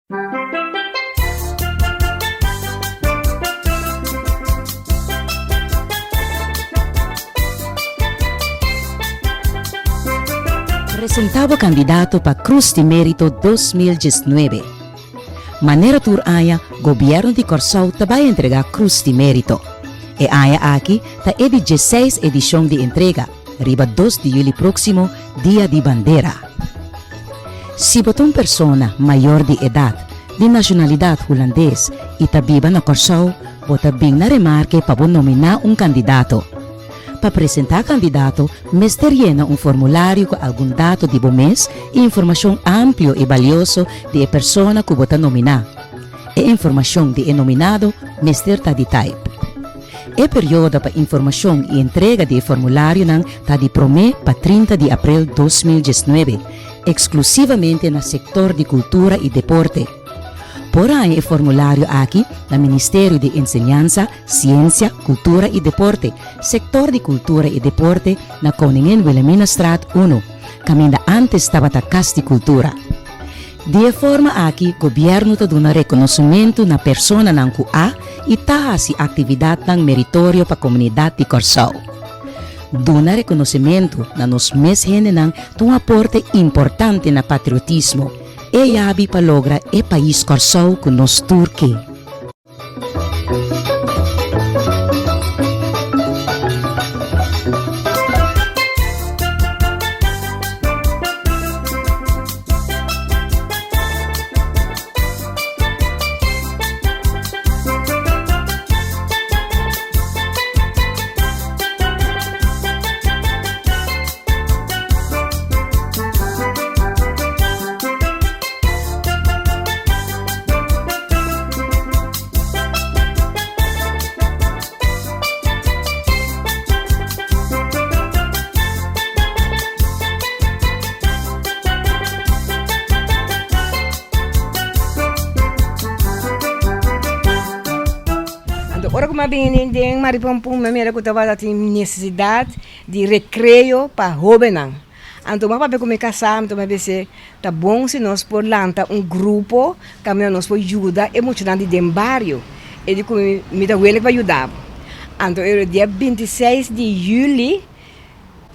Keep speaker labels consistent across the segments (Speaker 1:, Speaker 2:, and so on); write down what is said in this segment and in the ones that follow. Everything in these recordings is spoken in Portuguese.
Speaker 1: Presentado candidato para Cruz de Mérito 2019. Maneira tur aya, governo de Corsau vai entregar Cruz de Mérito. E aya aqui tá a 16 edição de entrega, riba 2 de julho próximo, dia de bandeira. Se botou uma pessoa maior de idade, de nacionalidade holandês e tá viva na Corsau, bota bem na remarque para nominar um candidato. Para apresentar candidato, mestre llena um formulário com algum dado de bom mês e informação ampla e valiosa de a pessoa que vota nominar. E informação de nominado, mestre está de type. E período para informação e entrega de formulário está de promê para 30 de abril de 2019, exclusivamente no setor de cultura e deporte. Porém, o formulário aqui, no Ministério de Enseñanza, Ciência, Cultura e Deporte, Setor de Cultura e Deporte, na Koningin Wilhelmina Straat 1, caminho antes estava a Casa de Cultura. De forma aqui, o governo está dando reconhecimento na pessoa que há e está a atividade tão meritória para a comunidade de Corsau. Dando reconhecimento na nos mês gente tem um aporte importante no patriotismo. E yabi para lograr o país Corsau com nos Turquia.
Speaker 2: Ora como bem em Maripampum, memera que estava tem necessidade de recreio para jovens. Então, para ver como casar, então ver tá bom se nós por lança grupo que nós por ajuda emocionante de barrio. E de como me dá ele para ajudar. Então, era dia 26 de julho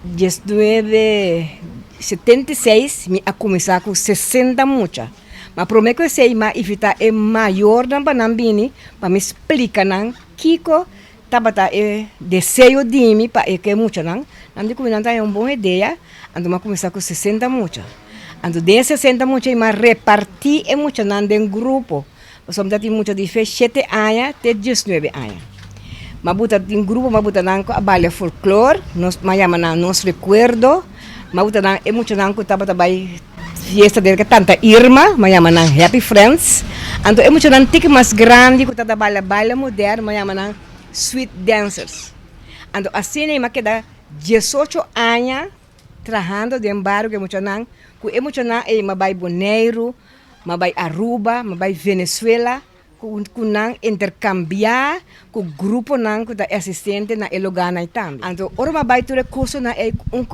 Speaker 2: de 1976, me a começar com 60 mucha. Mas prometo que sei, mas evita é maior dan panambini para me explicar nan Kiko tabata é desejo de mim para que mucha nan. Andi como não tem uma boa ideia, ando mas começar com 60 mucha. Ando de 60 mucha mas repartir é mucha nan de grupo. Nós somos tem mucha de 7 anos até 19 anos. Mas buta em grupo, mas buta nan a balha folclore, nós mayama nan nos recuerdo, mas buta nan é mucha nan que tabata vai fiesta de tanta Irma, mayama ng Happy Friends. Ando é muito antigo, mais grande, que tá baila moderna, mayama ng Sweet Dancers. Ando assim é queda 18 anos trabalhando de embargo que muito nang, que é muito nang é mabay Bonaire, mabay Aruba, mabay Venezuela, que nang intercambiar com o grupo nang que tá assistente na Elogana também. Ando ora mabay tu recurso na é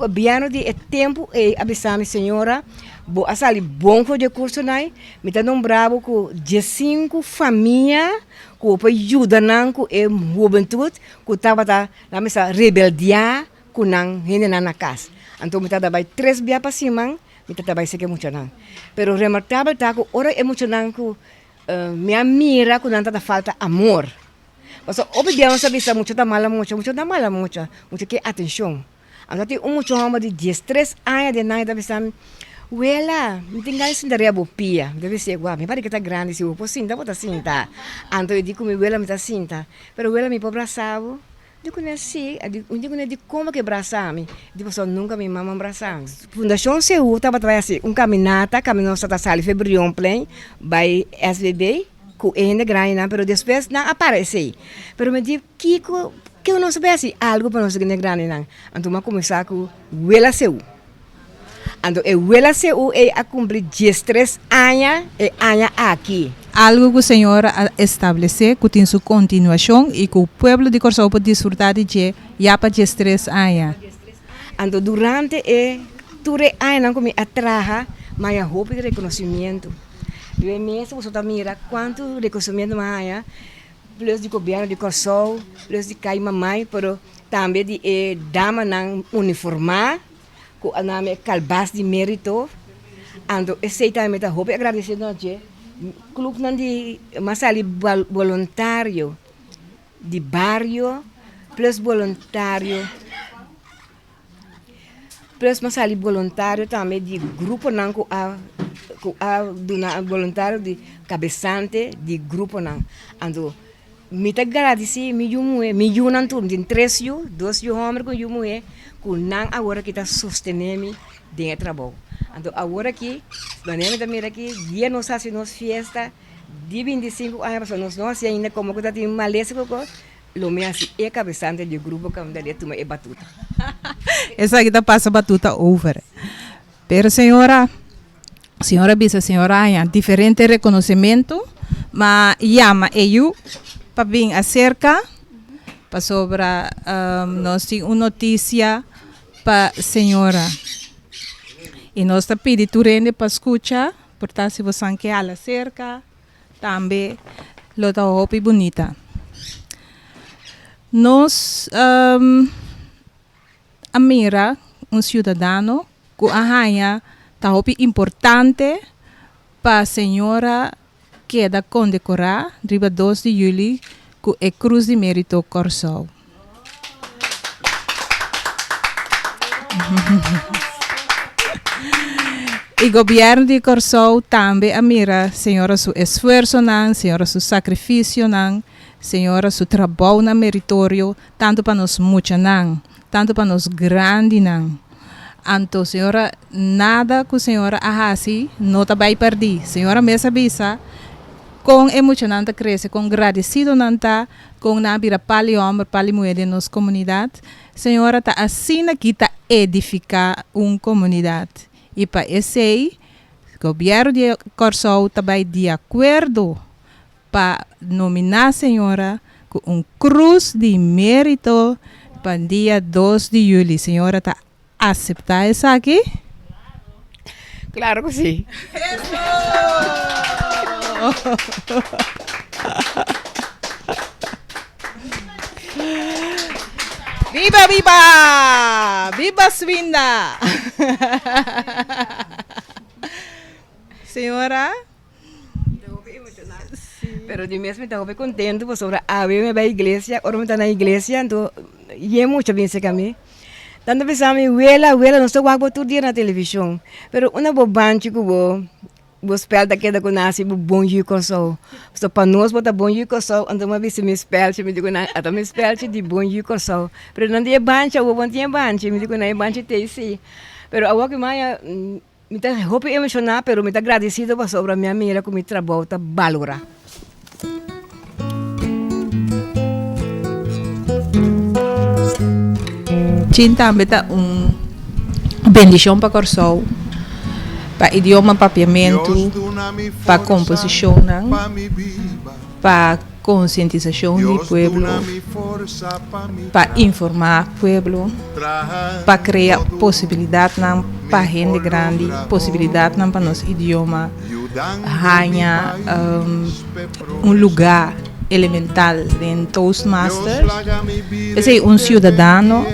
Speaker 2: biano de tempo é avisando senhora bo asali bom de curso nai me tá bravo com 15 família com para ajuda nan com é juventude com tava na mesa rebeldia com nan hene na casa então me tá vai 3 dia para cima me tá vai ser que muito nan pero remarcável tá com ora é muito nan com minha mira com nan tá falta amor mas obediência bisa muito tá mala muito que atenção então tem muito homem de 13 anos de nada bisa Wela, me tinggal sendiri bopia. Deve ser igual. Me parece que está grande se eu posso sinta, bota sinta. Então eu digo me wela me tá sinta. Pero wela me por abraçar. Digo assim, digo de como que abraçar-me. Digo só nunca me mama abraçar. Fundação CU estava trabalhando um caminhata, caminhou só da sala febrião plane, by SBB, com ainda grande, pero depois não aparece. Pero me digo que eu não sabia assim algo para nós que grande não. Então eu começar com wela CU. Ando eu ela se o a cumprir 13 anos e anos aqui.
Speaker 3: Algo que a senhora estabelecer que tem sua continuação e que o povo de Corsau pode desfrutar de já para 13 anos.
Speaker 2: Ando durante ture anos que me atraja, mas a roupa de reconhecimento. 2 meses você tá mira quanto reconhecimento mais plus de governo de Corsol, plus de cai mamãe, pero também de dama não uniformar, com a nome Calbas de Mérito. Ando esse também tá roupa agradecer nós clube não de mas ali voluntário de barrio plus voluntário plus mas ali voluntário também de grupo não com a voluntário de cabeçante de grupo não ando me tá agradecer me junan turno de 3 yu 2 yu homem com yu mulher com não agora que tá sostenendo de trabalho. Então, agora aqui, nós também aqui, dia nós fazemos festa, de 25 anos, nós ainda como que tem maleza, lo me assim, é cabeçante do grupo que me toma é batuta.
Speaker 3: Essa aqui tá passa batuta over. Pero senhora bisa, senhora há diferente reconhecimento, mas chama eu para vir acerca, para sobre nós tem uma notícia para senhora. E nós está pedindo turende para escutar, portanto, se você quer ela cerca, também lo está hopi bonita. Nós admira cidadão que arranha está hopi importante para a senhora que da condecorar, dia 2 de julho, com a Cruz de Mérito Corsol. E o governo de Corsol também admira, senhora, seu esforço, senhora, seu sacrifício, senhora, seu trabalho meritório, tanto para nós muito, tanto para nós grande. Então, senhora, nada que a senhora ahasi, não está vai perder. Senhora, mesa bisa, com emocionante cresce, com agradecido nanta, com na bira pali homem, pali mulher de nossa comunidade. Senhora, está assim aqui, está edificar uma comunidade. E para esse, o governo de Corsol também de acordo para nominar a senhora com cruz de mérito para o dia 2 de julho. Senhora, está aceitar isso aqui?
Speaker 2: Claro que sim.
Speaker 3: Viva, viva! Viva Swinda! Senhora?
Speaker 2: Pero de mesmo estava bem contente sobre a ver a igreja, ora está na igreja, então é muito bem se caminho. Tanto pensamos, ela não estou guapo todo dia na televisão, pero uma bobante que vou spel daquela que nasce bom dia com sol. So para nós botar bom dia com sol, então uma vez me spel, me digo na, até me spel de bom dia com sol. Pero não tinha bancha, eu não tinha bancha, me digo na bancha tem sim. Pero a que mais me tá roupa emocionar, pero me tá agradecido por sobre a minha amiga que me trabalha, tá valora.
Speaker 3: Chin também tá bendição para Corsol, para idioma, papiamento, para composição, para conscientização do povo, para informar o povo, para criar possibilidade para gente grande, possibilidade para nosso idioma, ganhar lugar elemental em Toastmasters. Esse é cidadão.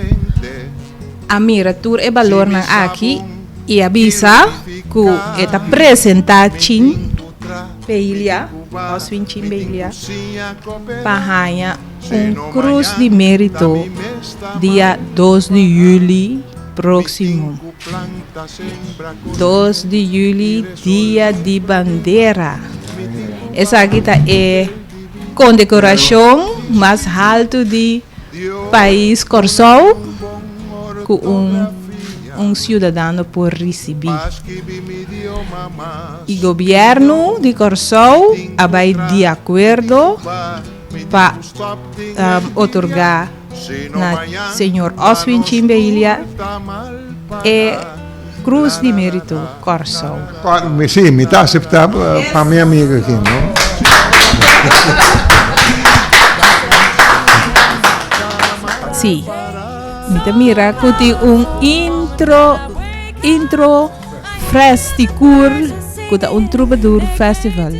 Speaker 3: A miratura e valor aqui e avisa que está apresentado em Beilha, nós vimos em Beilha, para ganhar cruz de mérito dia 2 de julho próximo. 2 de julho, dia de bandeira. Essa aqui é condecoração mais alta do país Corsol que cidadão pode receber. E o governo de Corsol vai de acordo para otorgar na senhor Oswin Chimbeilha e Cruz de Mérito Corsol.
Speaker 4: Sim, me está aceitável para minha amiga aqui, não?
Speaker 3: Sim. Mira que tem intro fresticur kuta un troubadour festival.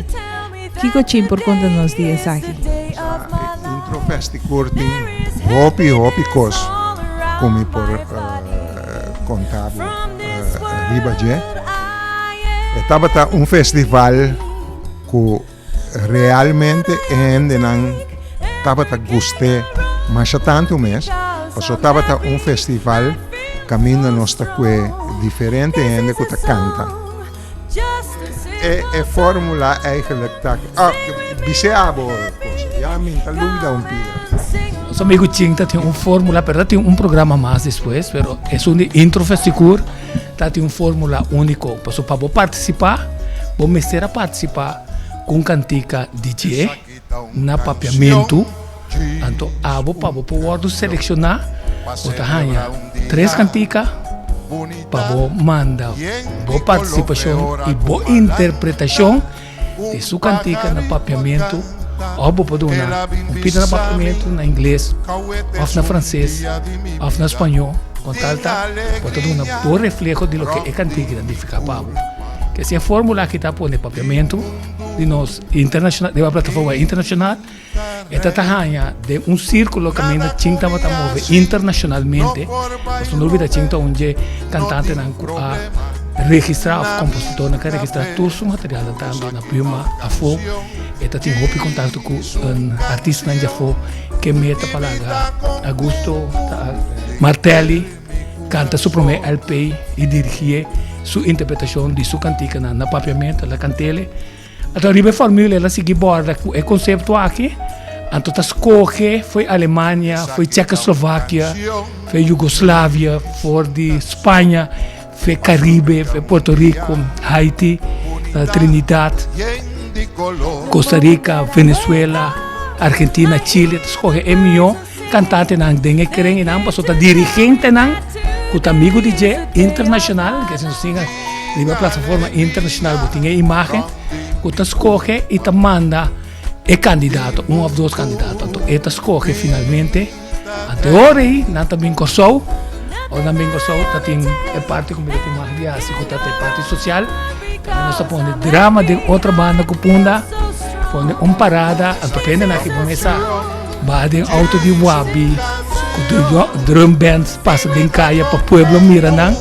Speaker 3: Kiko Chim por conta nos dias aqui.
Speaker 4: Intro festival tem hopi kos como por contabo Ribadje. Estava festival que realmente ainda não estava gostei mas tanto mês. Passou estava festival caminho nossa que diferente ainda que canta. É fórmula eigenlijk tak. Biseabo coisa. Ja, minta lúvida pila.
Speaker 5: Os amigos tem uma fórmula, verdade tem programa mais depois, pero é intro festival, tem uma fórmula única. Passou para você participar, você mestre a participar com cantica DJ na papiamento. Então, você pode selecionar, você ganha 3 canticas para você mandar boa participação e boa interpretação de sua cantica na papiamento. Ou você pode dar pedido na papiamento na inglês, ou na francês, ou na espanhol. Com tal, pode dar um bom reflexo de lo que é cantica identificar para você. Que se a fórmula que está por no papiamento de nós internacional, de uma plataforma internacional, esta tahanha de um círculo que ainda tinha move internacionalmente, mas não olvida tinha onde cantante não a registrar, o compositor não quer registrar todo o material tanto na prima a fo, esta tem roupa contato com um artista na fo que meta para Augusto Martelli canta seu primeiro LP e dirige sua interpretação de sua cantica na papiamento, na cantele. Então, a fórmula ela segue borda é conceito aqui. Então, a escolha foi Alemanha, foi Tchecoslováquia, foi Jugoslávia, foi de Espanha, foi Caribe, foi Porto Rico, Haiti, Trinidad, Costa Rica, Venezuela, Argentina, Chile. A escolha é melhor cantante não tem que querer não, passou a dirigente não, com amigo DJ internacional, que é assim, uma plataforma internacional, que tem imagem. Que escolhe e te manda o candidato, um ou dois candidatos. Então, ele escolhe finalmente. Até hoje, não também gostou. Ou também gostou, tem a parte como ele tem mais de assim, que tem parte social. Nós põe drama de outra banda que punda, põe parada. Então, depende que começa a de auto de wabi, drum bands passa de caia para o pueblo Miranang.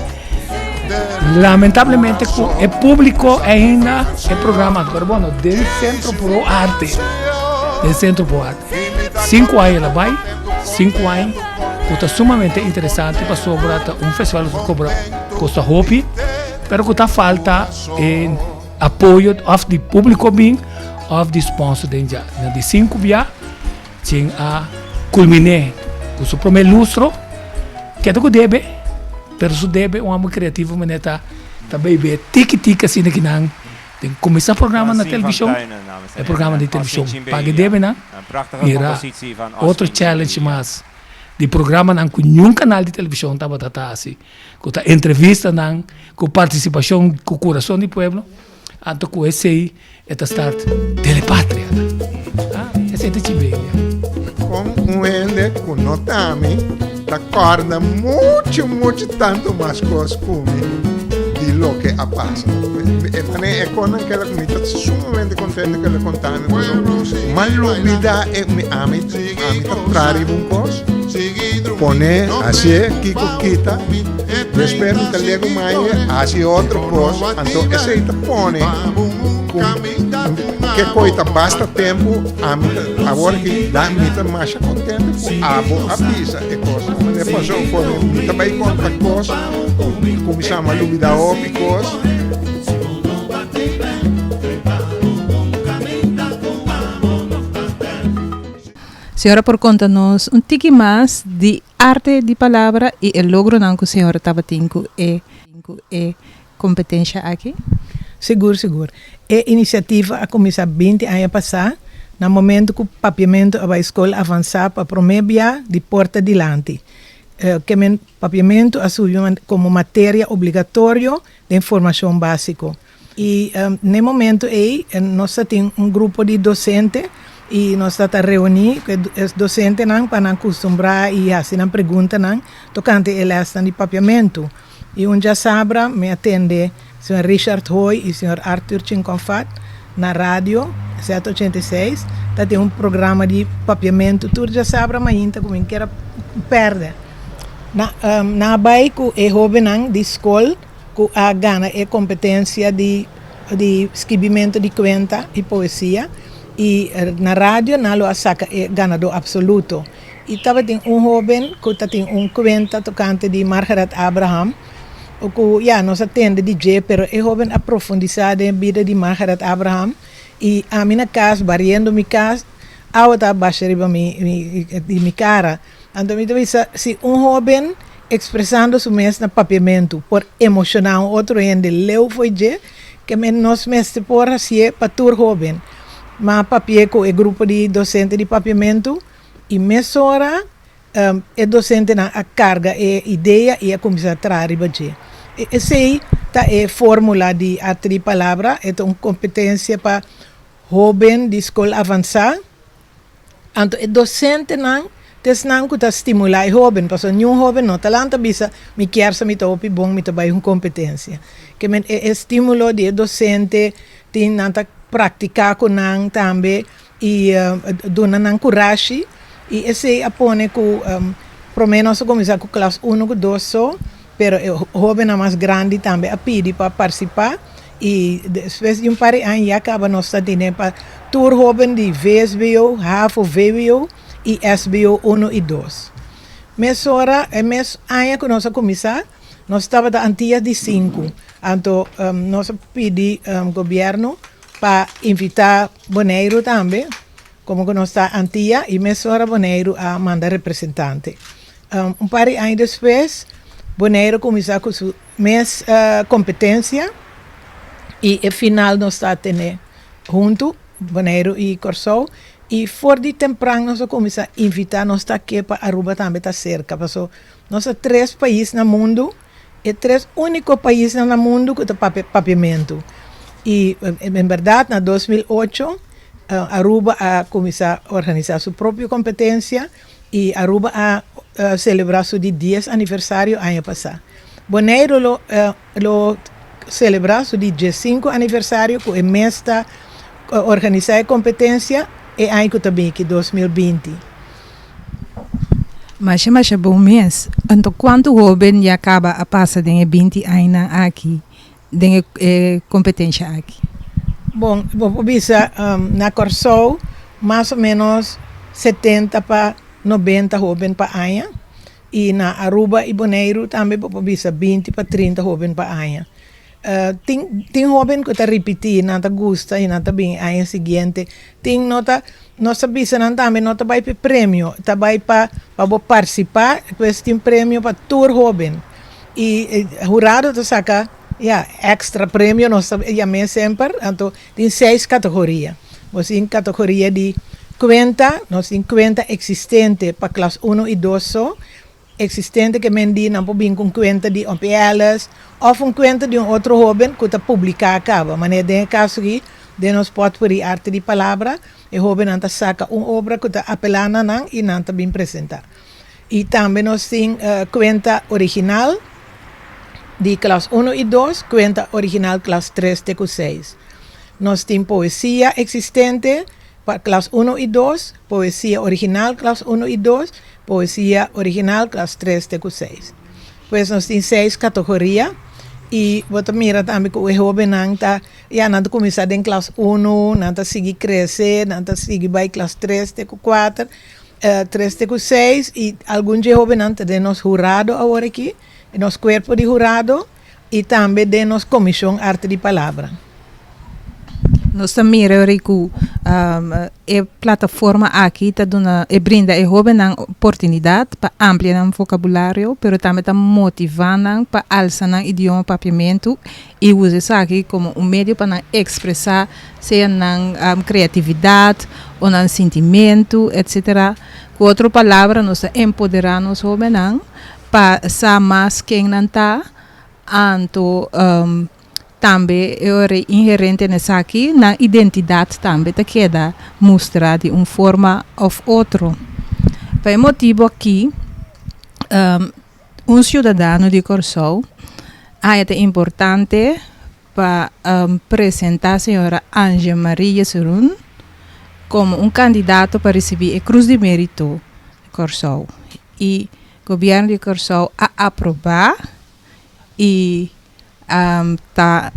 Speaker 5: Lamentavelmente o público ainda é programado agora del Centro Pro Arte 5 anos ela vai 5 anos que está sumamente interessante para sobre festival que cobra custa hopi pero que está falta apoio do público bem of the sponsor de 5 via tinha a culminar com o seu primeiro lustro que é do que deve pero su debe um homem criativo maneta também ver tic assim que não tem começar programa na televisão é programa de televisão pague debe não era outro challenge mais de programa não com nenhum canal de televisão estava assim com a entrevista não com participação com o coração do povo então com esse aí é start telepátria esse é de bem
Speaker 4: com ende com notami acorda muito tanto mais coisas comigo de lo que a passa. É quando que ela me está sumamente contente que ela contando. Mas lúvida é a mim traz um coisa. Pone assim que quita. Espero que lego mais assim outro coisa. Então esse aí pone que coisa basta tempo agora que dá muito mais contente a pisa é coisa mas passou por também conta coisa como chama lúvida ópicos
Speaker 3: Senhora, por conta-nos um tique mais de arte de palavra e o logro não que a senhora estava tendo é competência aqui?
Speaker 6: Seguro. É iniciativa a começar 20 anos a passar, no momento que o papiamento da escola avançar para prometer de porta adiante. Que o papiamento assumiu como matéria obrigatória de informação básica. E no momento aí, nós temos um grupo de docentes e nós estamos reunidos com os docentes para acostumbrar e fazer perguntas tocante a esta de papiamento. E já sabe, me atende senhor Richard Hoy e senhor Arthur Chinconfat, na rádio 786. Tem um programa de papiamento, tudo já sabe, mas ainda como que era perde. Na bairro é jovem de escola, que a gana é competência de escrevimento de conta e poesia. E na rádio, na lo saca é ganador absoluto. E estava tem jovem que tem conta tocante de Margaret Abraham, que nós atende DJ, pero é jovem aprofundizado em vida de Margaret Abraham. E a minha casa, variando minha casa, a outra baixa riba minha cara. Então, se jovem expressando su mes na papiamento por emocionar outro ende leu foi je que nós mestre por assim para tur jovem. Mas papie com o grupo de docente de papiamento e mesora é docente na a carga é ideia e a começar a trazer riba je. Essa aí tá é fórmula de arte de palavra, é uma competência para jovem de escola avançada. Então, é docente não tesnang ko ta estimular jovem, paso nenhum jovem não talanta bisa me quer sa me topi bom me trabalho com competência. Que men estímulo de docente tin nanta praticar com nang também e dona nang coragem e esse apone com pro menos começar com classe 1 com 2 só, pero jovem mais grande também a pedir para participar e depois de par de anos já acaba nossa tendo para tour jovem de VSBO, HAFO, VWO e SBO 1 e 2. Mesora, mês ano que nós começar, nós estava da antia de 5. Então, nós pedi governo para invitar Bonaire também, como que nós está antia, e mesora Bonaire a mandar representante. Par de anos depois, Bonaire começar com sua mês competência e no final nós está tendo junto, Bonaire e Corsou. E fora de temprano nós começamos a invitar nós aqui para Aruba também está cerca, porque nós temos 3 países no mundo e 3 únicos países no mundo que tem papiamento. E em verdade, em 2008, Aruba a começar a organizar sua própria competência e Aruba a celebrar seu 10 aniversário ano passado. Bonaire lo celebrar seu 15 aniversário que é mesta organizar a competência e aí que também que 2020.
Speaker 3: Mas é bom mês. Então, quanto jovem já acaba a passar de 20 anos aqui, de competência aqui?
Speaker 6: Bom, vou dizer, na Corsou, mais ou menos 70 para 90 jovens para ano. E na Aruba e Bonaire também vou dizer 20 para 30 jovens para ano. Tem jovem que está repetindo, não está gosta e não está bem ano seguinte. Tem nota, nossa bisa não também nota vai para prêmio, tá vai para participar, depois tem prêmio para tour jovem. E jurado tá saca, extra prêmio nossa mês sempre, então tem 6 categorias. Nós tem categoria de conta, nós tem conta existente para classe 1 e 2 só. Existente que mendi não pode vir com conta de OPLs ou com conta de outro jovem que está publicar acaba. Mas nesse caso aqui, de nós pode por arte de palavra, o jovem não saca uma obra que está apelando não e não está bem apresentar. E também nós temos conta original de classe 1 e 2, conta original classe 3 e 6. Nós temos poesia existente para classe 1 e 2, poesia original classe 1 e 2, poesia original classe 3 e 6. Pois nós temos 6 categorias e você mira também que o jovem não está começando em classe 1, não está seguir crescer, não está seguir para classe 3 e 4, 3 e 6 e alguns jovens não têm nos jurado agora aqui, nos corpo de jurado e também de nos comissão arte de palavra.
Speaker 3: Nós também que a plataforma aqui brinda a jovem uma oportunidade para ampliar o vocabulário, mas também está motivando para alçar o idioma papiamento e usa isso aqui como meio para expressar seja na criatividade ou no sentimento, etc. Com outra palavra, nós empoderamos os jovens para saber mais quem não está, também é inherente nessa aqui na identidade também te queda mostrar de uma forma ou outra. Por motivo aqui cidadão de Corsou é importante para presentar a senhora Anja Maria Serun como um candidato para receber a Cruz de Mérito de Corsou. E o governo de Corsou a aprovar e está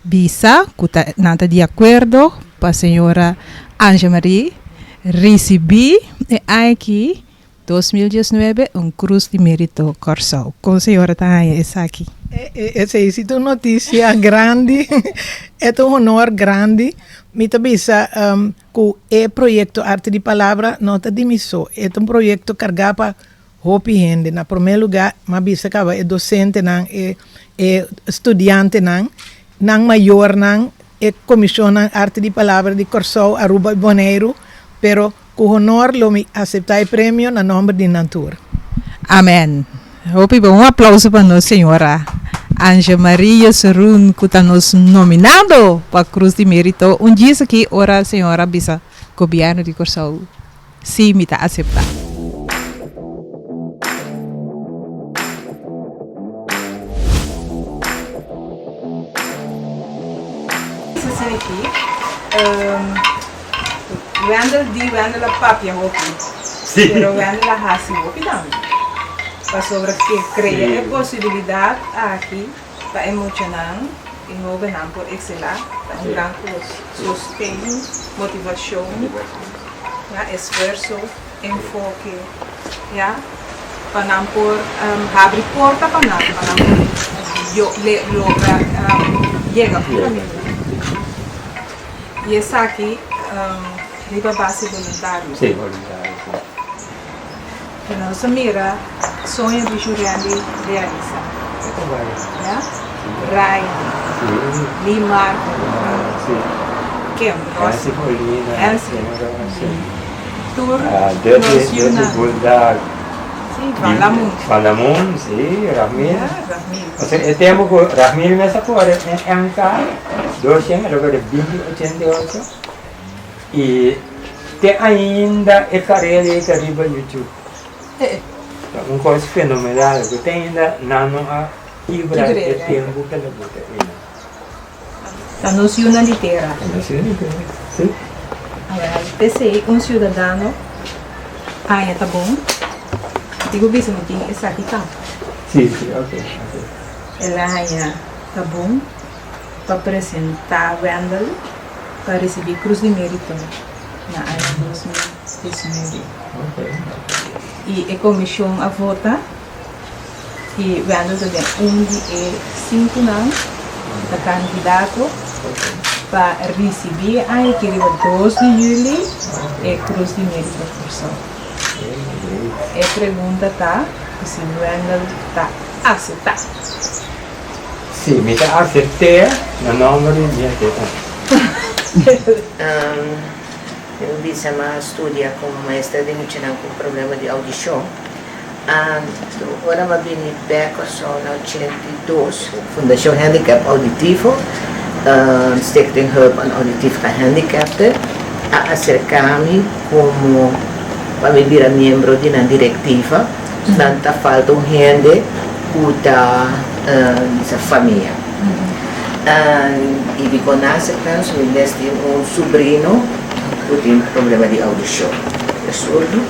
Speaker 3: bisa que está de acordo para a senhora Anja Maria receber aqui 2019 Cruz de Mérito Corsou. Com a senhora Tânia, está aqui.
Speaker 6: Essa é uma notícia grande, é um honor grande. Me bisa que o projeto Arte de Palavra não está demissão. É um projeto carregado para hopi gente. Na primeiro lugar, mas bisa que é docente, é estudante, não maior, é comissão Arte de Palavra de Corsou, Aruba e Bonaire, pero com honor lo me aceitar o prêmio na nome de Natura.
Speaker 3: Amém. Um aplauso para nós, senhora Anja Maria Serun, que está nos nominado para a Cruz de Mérito. Dia aqui, ora, senhora bisa governo de Corsou. Sim, me está aceitar. Wendel la papia hopi.
Speaker 7: Sim.
Speaker 3: Pero Wendel la hasi hopi também. Para sobre que cria a possibilidade aqui para emocionar e não venham por excelar, para um grande sustento, motivação, esforço, enfoque, para não por abrir porta para não lograr chegar para mim. E essa aqui riba base voluntário.
Speaker 7: Sim, voluntário.
Speaker 3: A nossa mira sonho de Jureli realiza. Rai, Limar, Kim,
Speaker 7: Elsie Molina.
Speaker 3: Elsie. Tur,
Speaker 7: Dödde Bulldog.
Speaker 3: Sim,
Speaker 7: Falamun, sim, Rahmil.
Speaker 3: Rahmil.
Speaker 7: O sea, temos que Rahmil nessa cor é um cara, 200, agora 2088. E tem ainda a carreira que arriba no YouTube. Uma coisa fenomenal, que tem ainda não Ibra e tempo que ela bota ainda.
Speaker 3: A noção litera.
Speaker 7: Sim.
Speaker 3: Esse é cidadão. Tá bom. Digo bisa mungkin essa aqui tá.
Speaker 7: Sim, ok.
Speaker 3: Ela tá bom para apresentar Wendel para receber Cruz de Mérito na ano 2019.
Speaker 7: Ok.
Speaker 3: E a comissão a votar e Wendel também de 5 anos da candidato para receber que ele 2 de julho é Cruz de Mérito da Corsou. A pergunta tá se o Wendel está aceitado.
Speaker 7: Sim, me está aceitando no nome de minha
Speaker 8: Eu disse uma estudia como maestra de Michigan com problema de audição. Agora eu vim para Corsou na 82, Fundação Handicap Auditivo, Stichting Hulp aan Auditief Gehandicapten, a acercar-me como para me virar membro de uma diretiva, tanta falta um gente da família. E vi conhece tanto um sobrinho que tem problema de audição, é surdo,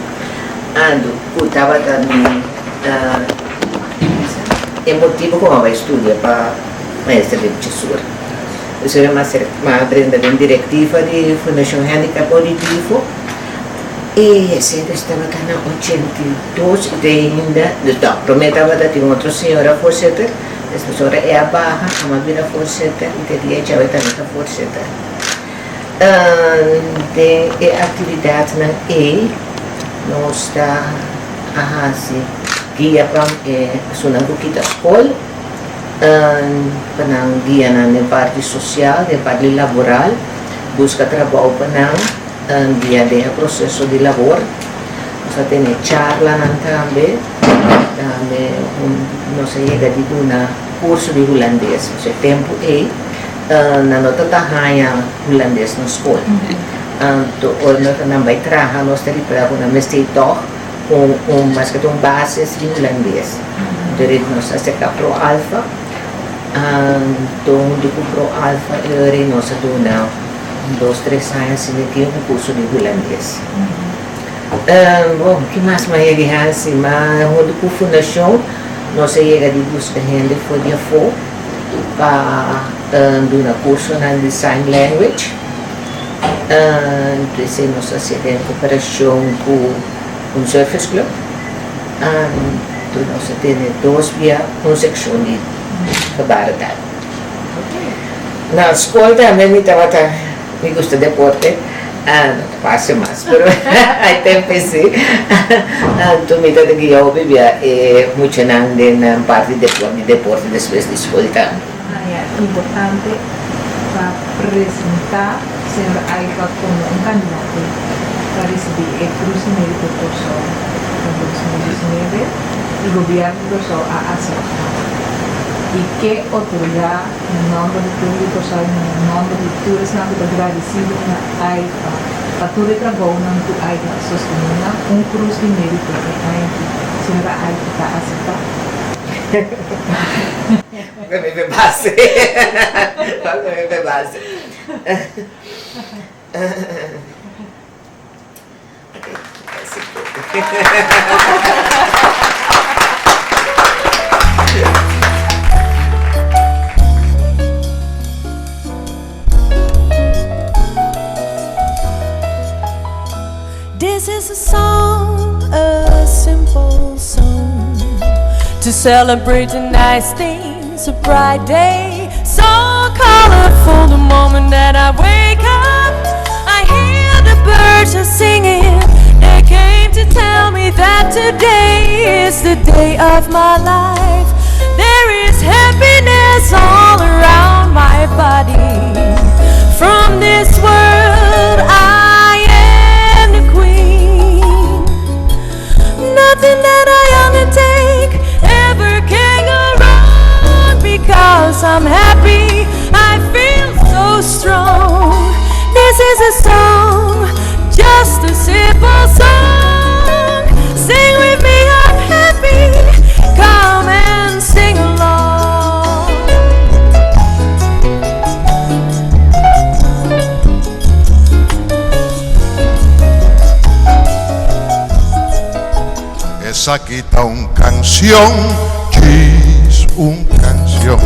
Speaker 8: que estava também emotivo como vai estudar para maestra de tesoura. Eu sou uma aprendedora em diretiva de Fundação Handicap Auditivo. E sempre estava na 82 e ainda, então, prometava que tinha outra senhora forçada, essa senhora é a barra, a madeira forçada, e teria já vai estar forçada. Tem atividade na nós está a guia para a boca da escola, para guia na parte social, na parte laboral, busca trabalho para dia de processo de labor, nós temos charla também, nós chega de curso de holandês, o tempo na nota tahanha holandês na escola. Nós também trabalha, nós temos para uma mestrado com mais que bases de holandês. Então nós acerca pro alfa, Então, pro Alfa e nós dona 2-3 anos aqui um curso de holandês. Bom, que mais é assim, mas onde com fundação nós chega de buscar gente for dia for para dar curso na design language. Então, nós fazemos em cooperação com um surface club. Então, nós temos 2 via uma secção de cabaretado. Na escola também me gusta de deporte. Não passa mais, pero aí tem PC. Então, me dá que eu bebia muito na parte de deporte depois de escola.
Speaker 3: É importante para apresentar o senhor Aifa como um candidato para receber a Cruz de Mérito Corsol em 2019 e o governo do Corsol a aceitar. E que autoridade, no nome do público, no nome de todos, não é agradecido na AIFA, para todo o trabalho que a AIFA sustenta, cruz de mérito que a senhora AIFA está aceitando.
Speaker 8: Me base. Me base.
Speaker 9: This is a song, a simple song, to celebrate the nice things, a bright day, so colorful the moment that I wake up. I hear the birds are singing, they came to tell me that today is the day of my life. There is happiness all around my body. From this world I am the queen. Nothing that I undertake ever can go wrong, because I'm happy, I feel so strong. This is a song, just a simple song. Sing with me, I'm happy, come and sing along.
Speaker 4: Esa quita una canción, es una canción,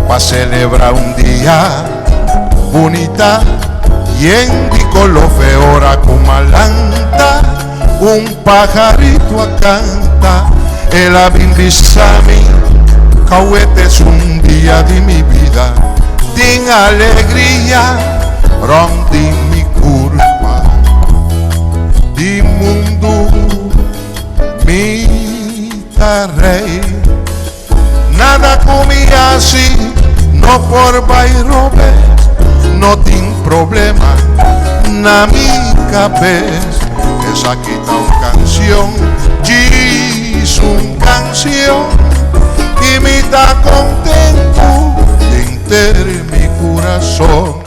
Speaker 4: para celebrar un día bonita, y en lo feora como alanta, un pajarito a canta, el abindisami, cahuete es un día de mi vida, din alegría, rondi mi curva, di mundo, mi rey, nada comía así, no por bairobe, no tin problema, na mi cabeza, esa quita una canción, es una canción, y me da contento de enterrar mi corazón.